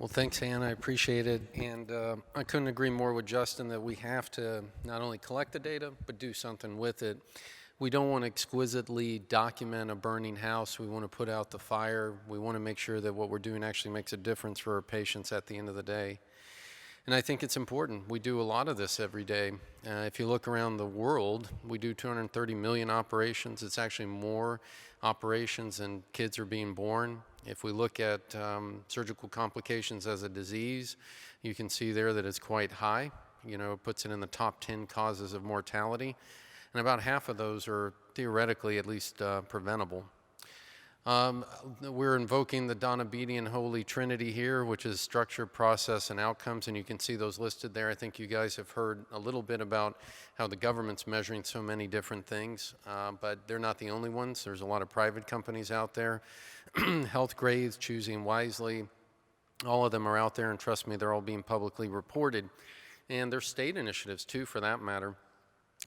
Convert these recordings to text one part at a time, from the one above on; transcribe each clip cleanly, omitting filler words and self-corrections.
Well, thanks, Ann. I appreciate it. And I couldn't agree more with Justin that we have to not only collect the data, but do something with it. We don't want to exquisitely document a burning house. We want to put out the fire. We want to make sure that what we're doing actually makes a difference for our patients at the end of the day. And I think it's important. We do a lot of this every day. If you look around the world, we do 230 million operations. It's actually more operations than kids are being born. If we look at surgical complications as a disease, you can see there that it's quite high. You know, it puts it in the top 10 causes of mortality. And about half of those are theoretically at least preventable. We're invoking the Donabedian Holy Trinity here, which is structure, process, and outcomes, and you can see those listed there. I think you guys have heard a little bit about how the government's measuring so many different things, but they're not the only ones. There's a lot of private companies out there. Health grades, choosing wisely, all of them are out there, and trust me, they're all being publicly reported. And there's state initiatives, too, for that matter.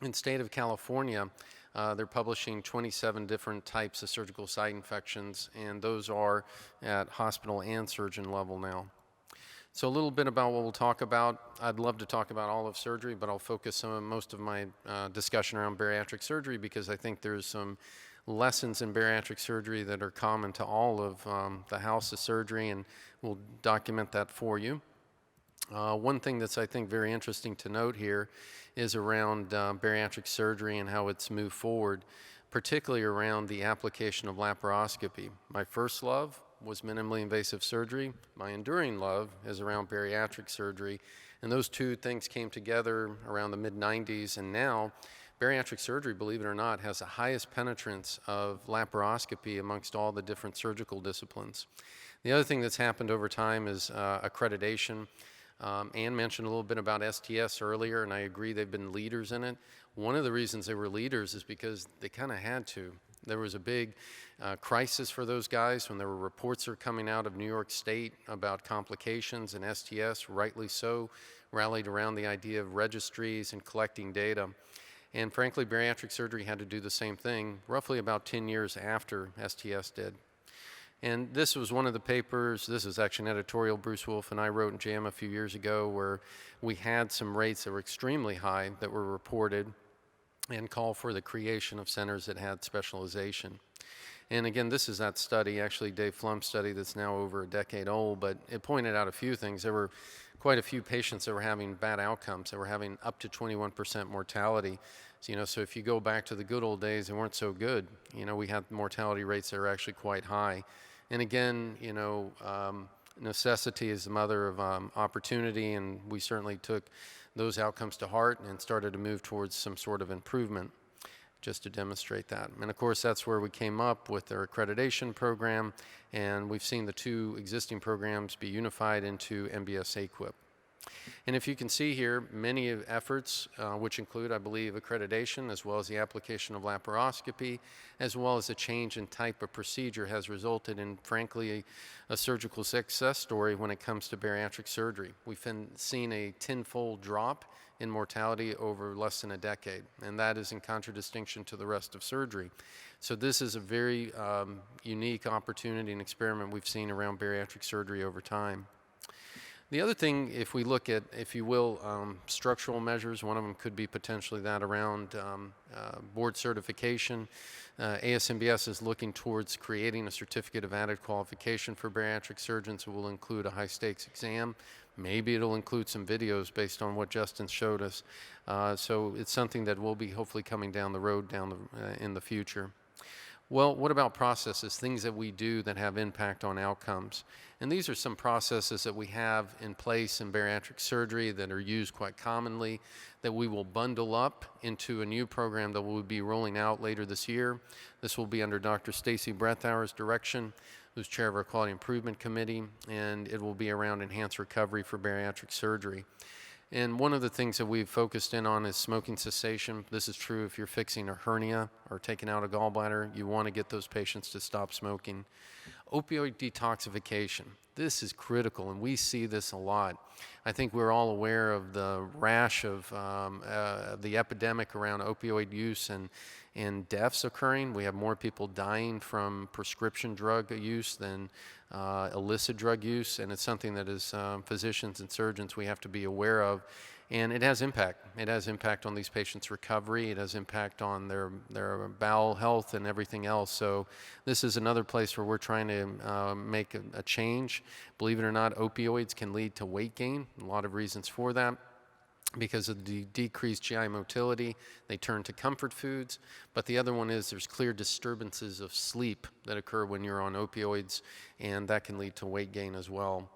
In the state of California, they're publishing 27 different types of surgical site infections, and those are at hospital and surgeon level now. So a little bit about what we'll talk about. I'd love to talk about all of surgery, but I'll focus most of my discussion around bariatric surgery because I think there's some lessons in bariatric surgery that are common to all of the house of surgery, and we'll document that for you. One thing that's, I think, very interesting to note here is around bariatric surgery and how it's moved forward, particularly around the application of laparoscopy. My first love was minimally invasive surgery. My enduring love is around bariatric surgery. And those two things came together around the mid-90s, and now bariatric surgery, believe it or not, has the highest penetrance of laparoscopy amongst all the different surgical disciplines. The other thing that's happened over time is accreditation. Ann mentioned a little bit about STS earlier, and I agree they've been leaders in it. One of the reasons they were leaders is because they kind of had to. There was a big crisis for those guys when there were reports that were coming out of New York State about complications, and STS, rightly so, rallied around the idea of registries and collecting data. And frankly, bariatric surgery had to do the same thing roughly about 10 years after STS did. And this was one of the papers, this is actually an editorial Bruce Wolf and I wrote in JAMA a few years ago, where we had some rates that were extremely high that were reported and called for the creation of centers that had specialization. And again, this is that study, actually Dave Flum's study that's now over a decade old, but it pointed out a few things. There were quite a few patients that were having bad outcomes, that were having up to 21% mortality. So if you go back to the good old days, they weren't so good. We had mortality rates that were actually quite high. And again, necessity is the mother of opportunity, and we certainly took those outcomes to heart and started to move towards some sort of improvement just to demonstrate that. And of course, that's where we came up with our accreditation program, and we've seen the two existing programs be unified into MBS AQUIP. And if you can see here, many efforts, which include, I believe, accreditation, as well as the application of laparoscopy, as well as a change in type of procedure, has resulted in, frankly, a surgical success story when it comes to bariatric surgery. We've seen a tenfold drop in mortality over less than a decade, and that is in contradistinction to the rest of surgery. So this is a very unique opportunity and experiment we've seen around bariatric surgery over time. The other thing, if we look at, if you will, structural measures, one of them could be potentially that around board certification. ASMBS is looking towards creating a certificate of added qualification for bariatric surgeons that will include a high-stakes exam. Maybe it'll include some videos based on what Justin showed us. So it's something that will be hopefully coming down the road in the future. Well, what about processes, things that we do that have impact on outcomes? And these are some processes that we have in place in bariatric surgery that are used quite commonly, that we will bundle up into a new program that we'll be rolling out later this year. This will be under Dr. Stacy Breathauer's direction, who's chair of our Quality Improvement Committee, and it will be around enhanced recovery for bariatric surgery. And one of the things that we've focused in on is smoking cessation. This is true if you're fixing a hernia or taking out a gallbladder. You want to get those patients to stop smoking. Opioid detoxification. This is critical, and we see this a lot. I think we're all aware of the rash of the epidemic around opioid use and deaths occurring. We have more people dying from prescription drug use than illicit drug use, and it's something that as physicians and surgeons we have to be aware of. And it has impact. It has impact on these patients' recovery. It has impact on their bowel health and everything else. So this is another place where we're trying to make a change. Believe it or not, opioids can lead to weight gain. A lot of reasons for that. Because of the decreased GI motility, they turn to comfort foods. But the other one is there's clear disturbances of sleep that occur when you're on opioids, and that can lead to weight gain as well.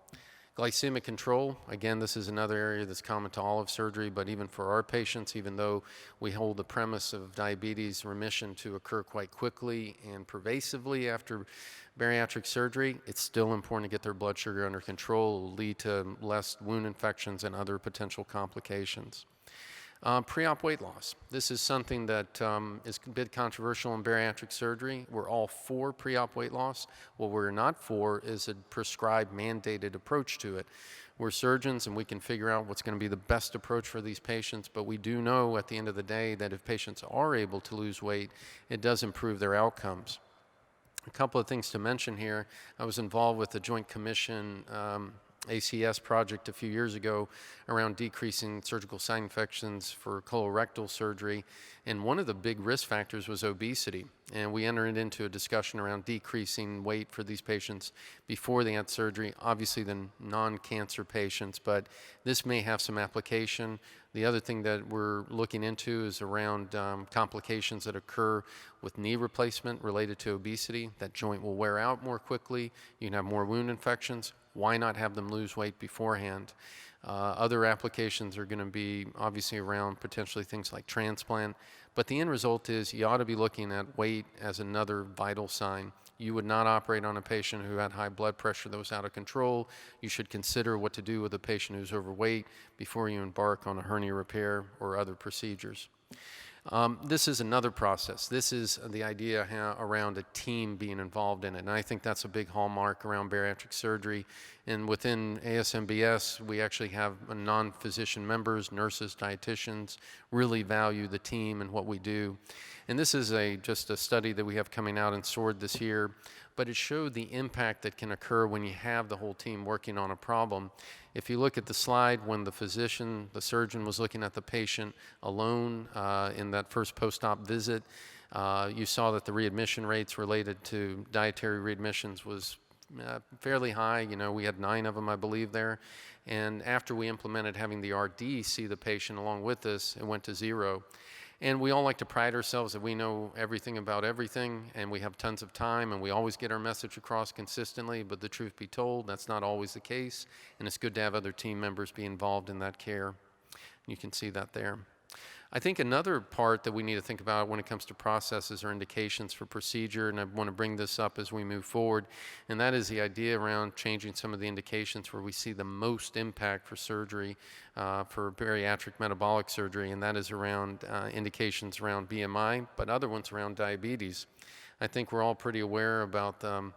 Glycemic control, again, this is another area that's common to all of surgery, but even for our patients, even though we hold the premise of diabetes remission to occur quite quickly and pervasively after bariatric surgery, it's still important to get their blood sugar under control. It will lead to less wound infections and other potential complications. Pre-op weight loss. This is something that is a bit controversial in bariatric surgery. We're all for pre-op weight loss. What we're not for is a prescribed, mandated approach to it. We're surgeons and we can figure out what's going to be the best approach for these patients, but we do know at the end of the day that if patients are able to lose weight, it does improve their outcomes. A couple of things to mention here. I was involved with the Joint Commission ACS project a few years ago around decreasing surgical site infections for colorectal surgery, and one of the big risk factors was obesity, and we entered into a discussion around decreasing weight for these patients before they had surgery, obviously the non-cancer patients, but this may have some application. The other thing that we're looking into is around complications that occur with knee replacement related to obesity. That joint will wear out more quickly. You can have more wound infections. Why not have them lose weight beforehand? Other applications are going to be obviously around potentially things like transplant, but the end result is you ought to be looking at weight as another vital sign. You would not operate on a patient who had high blood pressure that was out of control. You should consider what to do with a patient who's overweight before you embark on a hernia repair or other procedures. This is another process. This is the idea around a team being involved in it, and I think that's a big hallmark around bariatric surgery. And within ASMBS, we actually have non-physician members, nurses, dietitians, really value the team and what we do. And this is just a study that we have coming out in SWORD this year, but it showed the impact that can occur when you have the whole team working on a problem. If you look at the slide, when the physician, the surgeon was looking at the patient alone in that first post-op visit, you saw that the readmission rates related to dietary readmissions was fairly high. You know, we had 9 of them, I believe, there. And after we implemented having the RD see the patient along with us, it went to 0. And we all like to pride ourselves that we know everything about everything, and we have tons of time, and we always get our message across consistently, but the truth be told, that's not always the case, and it's good to have other team members be involved in that care. You can see that there. I think another part that we need to think about when it comes to processes or indications for procedure, and I want to bring this up as we move forward, and that is the idea around changing some of the indications where we see the most impact for surgery, for bariatric metabolic surgery, and that is around indications around BMI, but other ones around diabetes. I think we're all pretty aware about the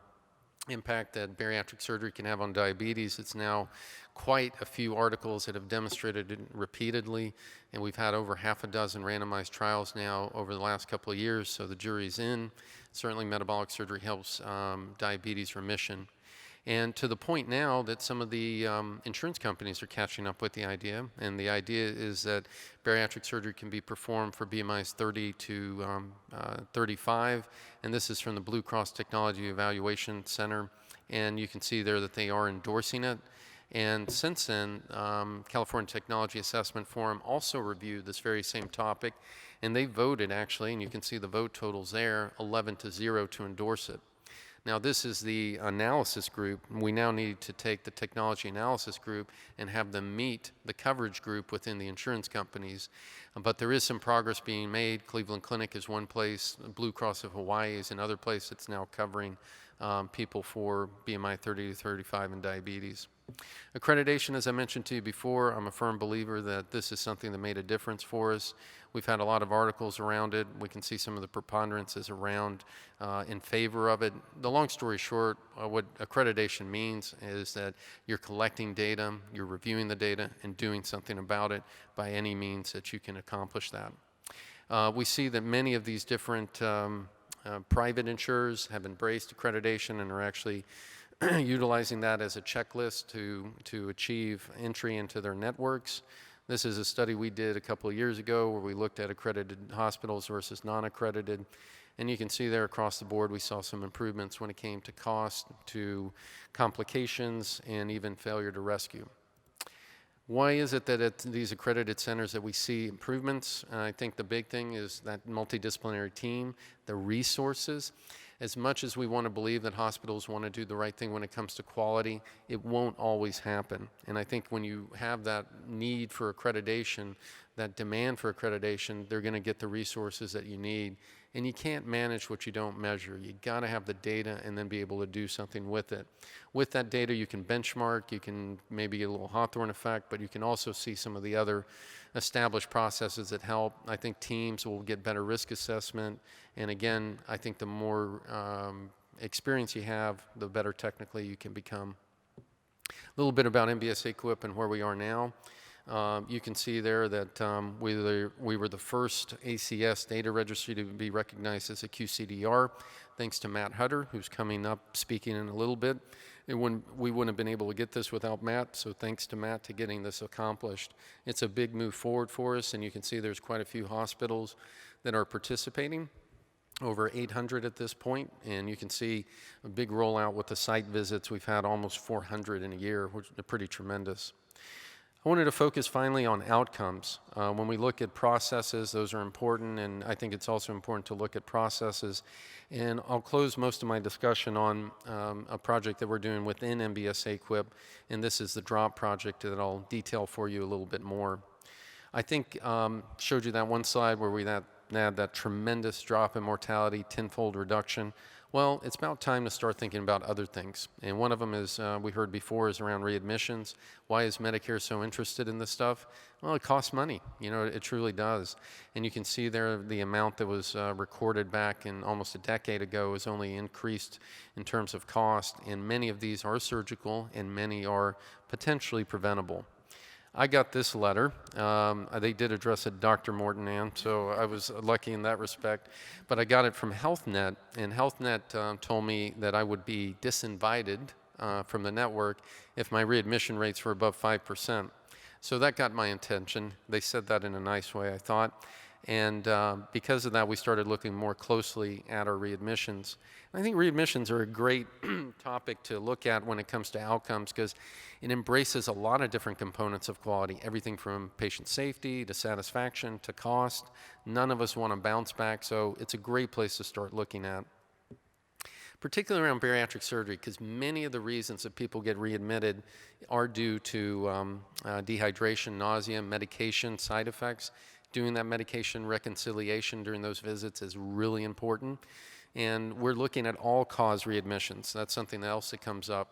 impact that bariatric surgery can have on diabetes. It's now quite a few articles that have demonstrated it repeatedly, and we've had over half a dozen randomized trials now over the last couple of years, so the jury's in. Certainly metabolic surgery helps diabetes remission. And to the point now that some of the insurance companies are catching up with the idea, and the idea is that bariatric surgery can be performed for BMIs 30 to 35, and this is from the Blue Cross Technology Evaluation Center, and you can see there that they are endorsing it. And since then, California Technology Assessment Forum also reviewed this very same topic, and they voted actually, and you can see the vote totals there, 11-0 to endorse it. Now this is the analysis group. We now need to take the technology analysis group and have them meet the coverage group within the insurance companies. But there is some progress being made. Cleveland Clinic is one place. Blue Cross of Hawaii is another place that's now covering people for BMI 30 to 35 and diabetes. Accreditation, as I mentioned to you before, I'm a firm believer that this is something that made a difference for us. We've had a lot of articles around it. We can see some of the preponderances around in favor of it. The long story short, what accreditation means is that you're collecting data, you're reviewing the data, and doing something about it by any means that you can accomplish that. We see that many of these different private insurers have embraced accreditation and are actually utilizing that as a checklist to achieve entry into their networks. This is a study we did a couple of years ago where we looked at accredited hospitals versus non-accredited. And you can see there across the board we saw some improvements when it came to cost, to complications, and even failure to rescue. Why is it that at these accredited centers that we see improvements? I think the big thing is that multidisciplinary team, the resources. As much as we want to believe that hospitals want to do the right thing when it comes to quality, it won't always happen. And I think when you have that need for accreditation, that demand for accreditation, they're going to get the resources that you need. And you can't manage what you don't measure. You got to have the data and then be able to do something with it. With that data, you can benchmark, you can maybe get a little Hawthorne effect, but you can also see some of the other established processes that help. I think teams will get better risk assessment. And again, I think the more experience you have, the better technically you can become. A little bit about MBS AQIP and where we are now. You can see there that we were the first ACS data registry to be recognized as a QCDR, thanks to Matt Hutter, who's coming up speaking in a little bit. We wouldn't have been able to get this without Matt, so thanks to Matt to getting this accomplished. It's a big move forward for us, and you can see there's quite a few hospitals that are participating, over 800 at this point, and you can see a big rollout with the site visits. We've had almost 400 in a year, which are pretty tremendous. I wanted to focus finally on outcomes. When we look at processes, those are important, and I think it's also important to look at processes. And I'll close most of my discussion on a project that we're doing within MBS AQIP, and this is the DROP project that I'll detail for you a little bit more. I think showed you that one slide where we had that tremendous drop in mortality, tenfold reduction. Well, it's about time to start thinking about other things. And one of them is, we heard before, is around readmissions. Why is Medicare so interested in this stuff? Well, it costs money. You know, it truly does. And you can see there the amount that was recorded back in almost a decade ago has only increased in terms of cost. And many of these are surgical and many are potentially preventable. I got this letter. They did address it Dr. Morton, Ann, so I was lucky in that respect. But I got it from HealthNet, and HealthNet told me that I would be disinvited from the network if my readmission rates were above 5%. So that got my attention. They said that in a nice way, I thought. And because of that, we started looking more closely at our readmissions. And I think readmissions are a great topic to look at when it comes to outcomes because it embraces a lot of different components of quality, everything from patient safety to satisfaction to cost. None of us want to bounce back, so it's a great place to start looking at. Particularly around bariatric surgery, because many of the reasons that people get readmitted are due to dehydration, nausea, medication, side effects. Doing that medication reconciliation during those visits is really important. And we're looking at all-cause readmissions. That's something else that comes up.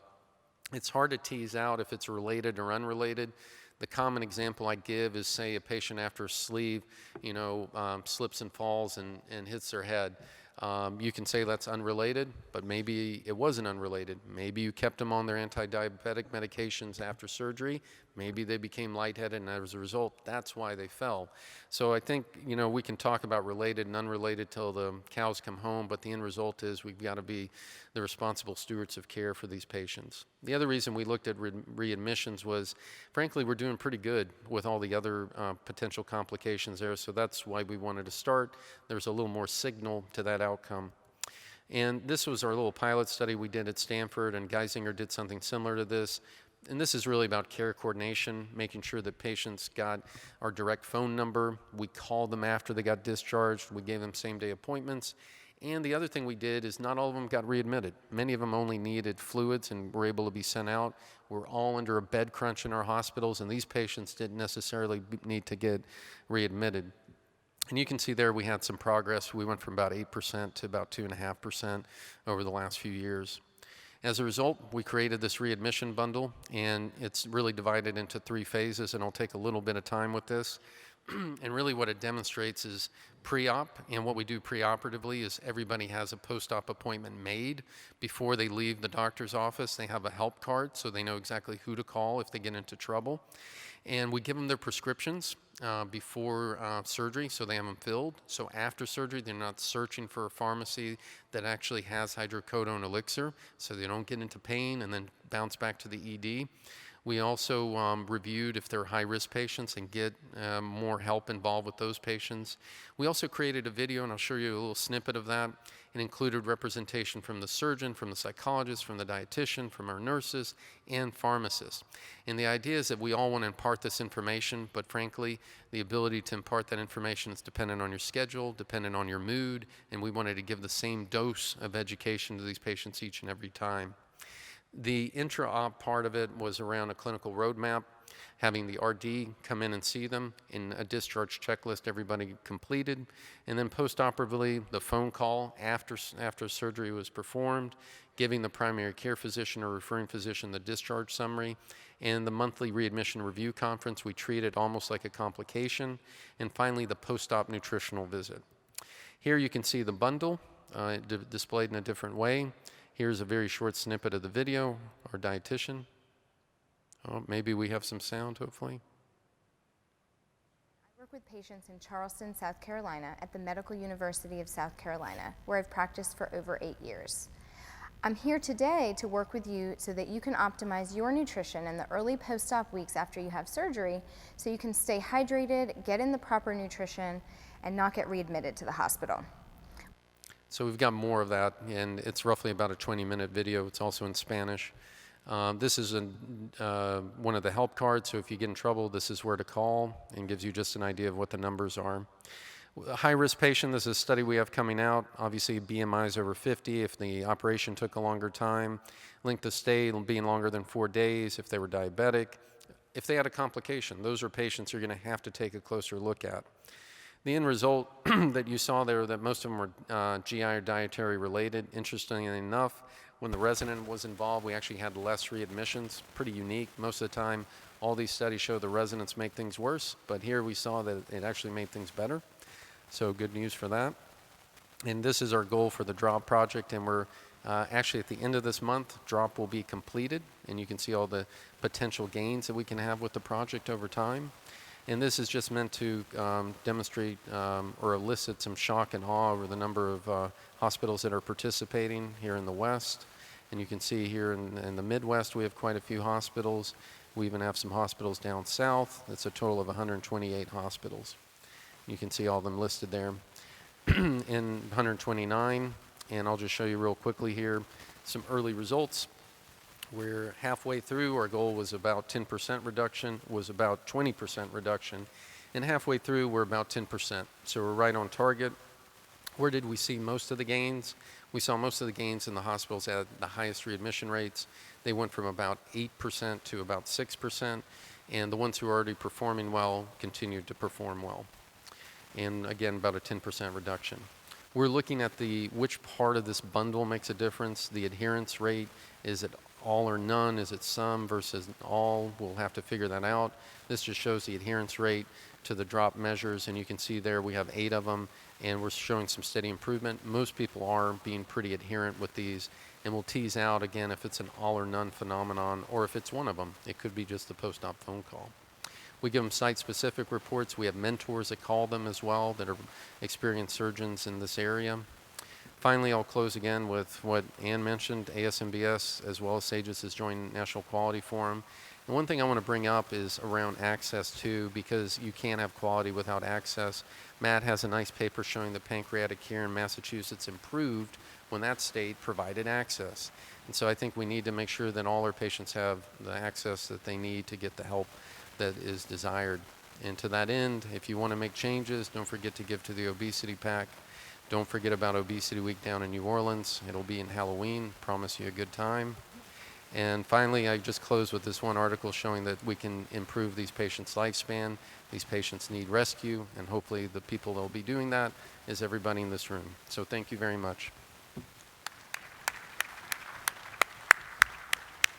It's hard to tease out if it's related or unrelated. The common example I give is, say, a patient after a sleeve, slips and falls and hits their head. You can say that's unrelated, but maybe it wasn't unrelated. Maybe you kept them on their anti-diabetic medications after surgery. Maybe they became lightheaded, and as a result, that's why they fell. So I think, we can talk about related and unrelated till the cows come home, but the end result is we've got to be the responsible stewards of care for these patients. The other reason we looked at readmissions was, frankly, we're doing pretty good with all the other potential complications there, so that's why we wanted to start. There's a little more signal to that outcome. And this was our little pilot study we did at Stanford, and Geisinger did something similar to this. And this is really about care coordination, making sure that patients got our direct phone number. We called them after they got discharged. We gave them same-day appointments. And the other thing we did is not all of them got readmitted. Many of them only needed fluids and were able to be sent out. We're all under a bed crunch in our hospitals, and these patients didn't necessarily need to get readmitted. And you can see there we had some progress. We went from about 8% to about 2.5% over the last few years. As a result, we created this readmission bundle, and it's really divided into 3 phases, and I'll take a little bit of time with this. And really what it demonstrates is pre-op, and what we do pre-operatively is everybody has a post-op appointment made before they leave the doctor's office. They have a help card, so they know exactly who to call if they get into trouble. And we give them their prescriptions before surgery, so they have them filled. So after surgery, they're not searching for a pharmacy that actually has hydrocodone elixir, so they don't get into pain and then bounce back to the ED. We also reviewed if they're high-risk patients and get more help involved with those patients. We also created a video, and I'll show you a little snippet of that. It included representation from the surgeon, from the psychologist, from the dietitian, from our nurses, and pharmacists. And the idea is that we all want to impart this information, but frankly, the ability to impart that information is dependent on your schedule, dependent on your mood, and we wanted to give the same dose of education to these patients each and every time. The intra-op part of it was around a clinical roadmap, having the RD come in and see them, in a discharge checklist everybody completed, and then post-operatively the phone call after surgery was performed, giving the primary care physician or referring physician the discharge summary, and the monthly readmission review conference. We treat it almost like a complication, and finally the post-op nutritional visit. Here you can see the bundle displayed in a different way. Here's a very short snippet of the video, our dietitian. Oh, maybe we have some sound, hopefully. I work with patients in Charleston, South Carolina at the Medical University of South Carolina, where I've practiced for over 8 years. I'm here today to work with you so that you can optimize your nutrition in the early post-op weeks after you have surgery, so you can stay hydrated, get in the proper nutrition, and not get readmitted to the hospital. So we've got more of that, and it's roughly about a 20-minute video. It's also in Spanish. This is one of the help cards, so if you get in trouble, this is where to call, and gives you just an idea of what the numbers are. A high-risk patient, this is a study we have coming out. Obviously, BMIs over 50, if the operation took a longer time. Length of stay being longer than 4 days, if they were diabetic. If they had a complication, those are patients you're going to have to take a closer look at. The end result that you saw there, that most of them were GI or dietary related. Interestingly enough, when the resident was involved, we actually had less readmissions. Pretty unique. Most of the time, all these studies show the residents make things worse, but here we saw that it actually made things better. So good news for that. And this is our goal for the DROP project, and we're actually at the end of this month, DROP will be completed, and you can see all the potential gains that we can have with the project over time. And this is just meant to demonstrate or elicit some shock and awe over the number of hospitals that are participating here in the West. And you can see here in the Midwest, we have quite a few hospitals. We even have some hospitals down south. That's a total of 128 hospitals. You can see all of them listed there. In 129, and I'll just show you real quickly here some early results. We're halfway through. Our goal was about 10% reduction, was about 20% reduction, and halfway through we're about 10%. So we're right on target. Where did we see most of the gains? We saw most of the gains in the hospitals at the highest readmission rates. They went from about 8% to about 6%, and the ones who are already performing well continued to perform well. And again, about a 10% reduction. We're looking at which part of this bundle makes a difference. The adherence rate, is it all or none? Is it some versus all? We'll have to figure that out. This just shows the adherence rate to the drop measures, and you can see there we have 8 of them, and we're showing some steady improvement. Most people are being pretty adherent with these, and we'll tease out again if it's an all or none phenomenon, or if it's one of them. It could be just the post-op phone call. We give them site-specific reports. We have mentors that call them as well that are experienced surgeons in this area. Finally, I'll close again with what Ann mentioned. ASMBS, as well as SAGES, has joined National Quality Forum. And one thing I want to bring up is around access too, because you can't have quality without access. Matt has a nice paper showing that pancreatic care in Massachusetts improved when that state provided access. And so I think we need to make sure that all our patients have the access that they need to get the help that is desired. And to that end, if you want to make changes, don't forget to give to the Obesity PAC. Don't forget about Obesity Week down in New Orleans. It'll be in Halloween. Promise you a good time. And finally, I just close with this one article showing that we can improve these patients' lifespan. These patients need rescue, and hopefully the people that will be doing that is everybody in this room. So thank you very much.